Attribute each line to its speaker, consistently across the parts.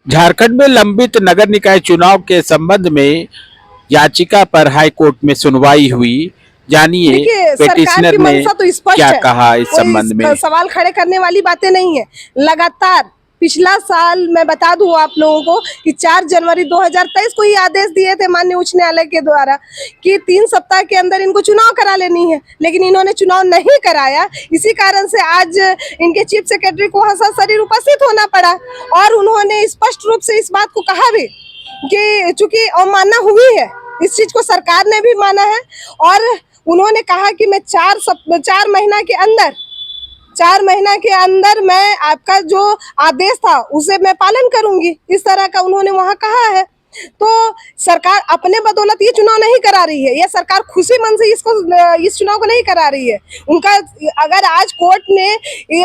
Speaker 1: झारखंड में लंबित नगर निकाय चुनाव के संबंध में याचिका पर हाईकोर्ट में सुनवाई हुई। जानिए
Speaker 2: देखिए, सरकार
Speaker 1: पेटिशनर
Speaker 2: की
Speaker 1: ने
Speaker 2: मंशा तो स्पष्ट
Speaker 1: क्या
Speaker 2: है,
Speaker 1: कहा इस
Speaker 2: कोई
Speaker 1: संबंध में।
Speaker 2: सवाल खड़े करने वाली बातें नहीं है। लगातार पिछला साल मैं बता दूं आप लोगों को कि 4 जनवरी 2023 को ही आदेश दिए थे माननीय उच्च न्यायालय के द्वारा कि 3 सप्ताह के अंदर इनको चुनाव करा लेनी है, लेकिन इन्होंने चुनाव नहीं कराया। इसी कारण से आज इनके चीफ सेक्रेटरी को वहां सशरीर उपस्थित होना पड़ा और उन्होंने स्पष्ट रूप से इस बात को कहा भी कि चूंकि अवमानना हुई है, इस चीज को सरकार ने भी माना है और उन्होंने कहा कि मैं 4 महीना के अंदर मैं आपका जो आदेश था उसे मैं पालन करूंगी, इस तरह का उन्होंने वहां कहा है। तो सरकार अपने बदौलत ये चुनाव नहीं करा रही है, ये सरकार खुशी मन से इस चुनाव को नहीं करा रही है। उनका अगर आज कोर्ट ने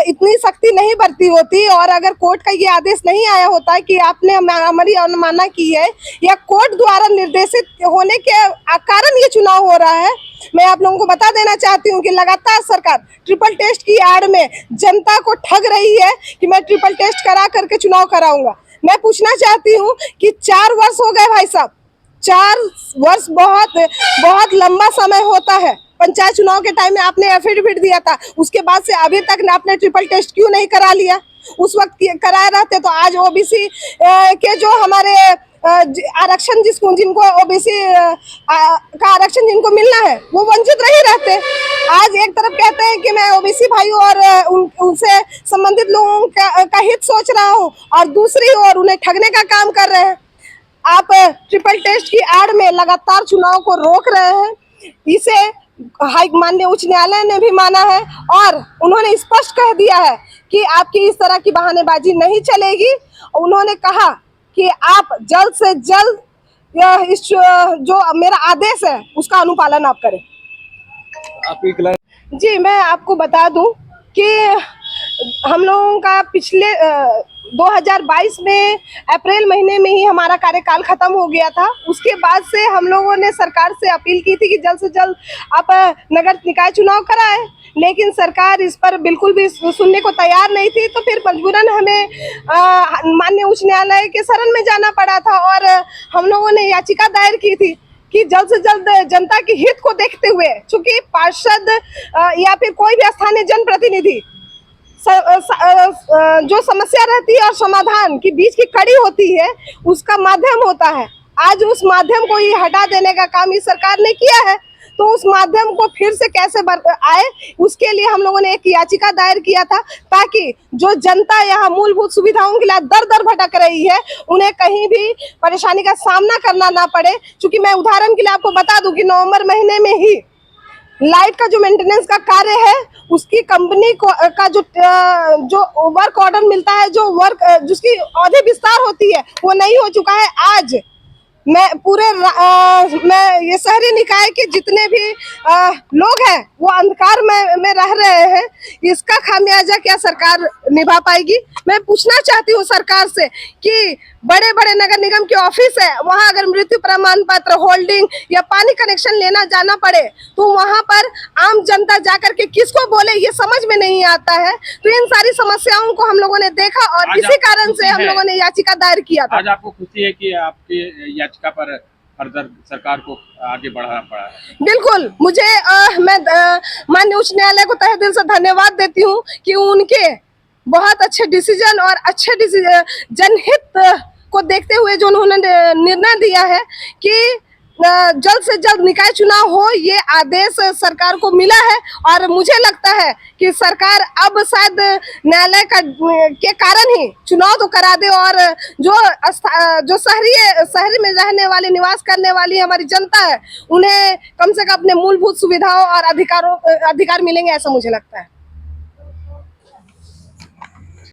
Speaker 2: इतनी सख्ती नहीं बरती होती और अगर कोर्ट का ये आदेश नहीं आया होता कि आपने हमारी अवमानना की है या कोर्ट द्वारा निर्देशित होने के कारण ये चुनाव हो रहा है, मैं आप लोगों को बता देना चाहती हूँ कि लगातार सरकार ट्रिपल टेस्ट की आड़ में जनता को ठग रही है कि मैं ट्रिपल टेस्ट करा करके चुनाव कराऊंगा। मैं पूछना चाहती हूँ कि 4 वर्ष हो गए भाई साहब, 4 वर्ष बहुत बहुत लंबा समय होता है। पंचायत चुनाव के टाइम में आपने एफिडेविट दिया था, उसके बाद से अभी तक आपने ट्रिपल टेस्ट क्यों नहीं करा लिया? उस वक्त कराए रहते तो आज ओबीसी के जो हमारे आरक्षण जिनको ओबीसी का आरक्षण जिनको मिलना है वो वंचित नहीं रहते। आज एक तरफ कहते हैं कि मैं ओबीसी भाइयों और उनसे संबंधित लोगों का हित सोच रहा हूँ और दूसरी ओर उन्हें ठगने का काम कर रहे हैं। आप ट्रिपल टेस्ट की आड़ में लगातार चुनाव को रोक रहे हैं। इसे माननीय उच्च न्यायालय ने भी माना है और उन्होंने स्पष्ट कह दिया है कि आपकी इस तरह की बहानेबाजी नहीं चलेगी। उन्होंने कहा कि आप जल्द से जल्द इस जो मेरा आदेश है उसका अनुपालन आप करें। जी, मैं आपको बता दूं कि हम लोगों का पिछले 2022 में अप्रैल महीने में ही हमारा कार्यकाल खत्म हो गया था। उसके बाद से हम लोगों ने सरकार से अपील की थी कि जल्द से जल्द आप नगर निकाय चुनाव कराएं, लेकिन सरकार इस पर बिल्कुल भी सुनने को तैयार नहीं थी। तो फिर मजबूरन हमें माननीय उच्च न्यायालय के शरण में जाना पड़ा था और हम लोगों ने याचिका दायर की थी कि जल्द से जल्द जनता के हित को देखते हुए, चूंकि पार्षद या फिर कोई भी स्थानीय जनप्रतिनिधि जो समस्या रहती है और समाधान के बीच की कड़ी होती है उसका माध्यम होता है। आज उस माध्यम को ही हटा देने का काम इस सरकार ने किया है, तो उस माध्यम को फिर से कैसे आए उसके लिए हम लोगों ने एक याचिका दायर किया था ताकि जो जनता यहाँ मूलभूत सुविधाओं के लिए दर दर भटक रही है उन्हें कहीं भी परेशानी का सामना करना ना पड़े। क्योंकि मैं उदाहरण के लिए आपको बता दूं कि नवंबर महीने में ही लाइट का जो मेंटेनेंस का कार्य है उसकी कंपनी को का जो वर्क ऑर्डर मिलता है, जो वर्क जिसकी अवधि विस्तार होती है वो नहीं हो चुका है। आज मैं मैं ये शहरी निकाय के जितने भी लोग हैं वो अंधकार में रह रहे हैं। इसका खामियाजा क्या सरकार निभा पाएगी? मैं पूछना चाहती हूँ सरकार से कि बड़े बड़े नगर निगम के ऑफिस है, वहां अगर मृत्यु प्रमाण पत्र, होल्डिंग या पानी कनेक्शन लेना जाना पड़े तो वहां पर आम जनता जाकर के किसको बोले ये समझ में नहीं आता है। तो इन सारी समस्याओं को हम लोगों ने देखा और इसी कारण से हम लोगों ने याचिका दायर किया था।
Speaker 1: आज आपको खुशी है कि आपके याचिका पर फर्दर सरकार को आगे बढ़ाना पड़ा है?
Speaker 2: बिल्कुल, मुझे मैं माननीय उच्च न्यायालय को तहे दिल से धन्यवाद देती हूँ कि उनके बहुत अच्छे डिसीजन और अच्छे जनहित को देखते हुए जो उन्होंने निर्णय दिया है कि जल्द से जल्द निकाय चुनाव हो, ये आदेश सरकार को मिला है। और मुझे लगता है कि सरकार अब शायद न्यायालय के कारण ही चुनाव तो करा दे और जो शहरी में रहने वाली, निवास करने वाली हमारी जनता है उन्हें कम से कम अपने मूलभूत सुविधाओं और अधिकार मिलेंगे, ऐसा मुझे लगता है।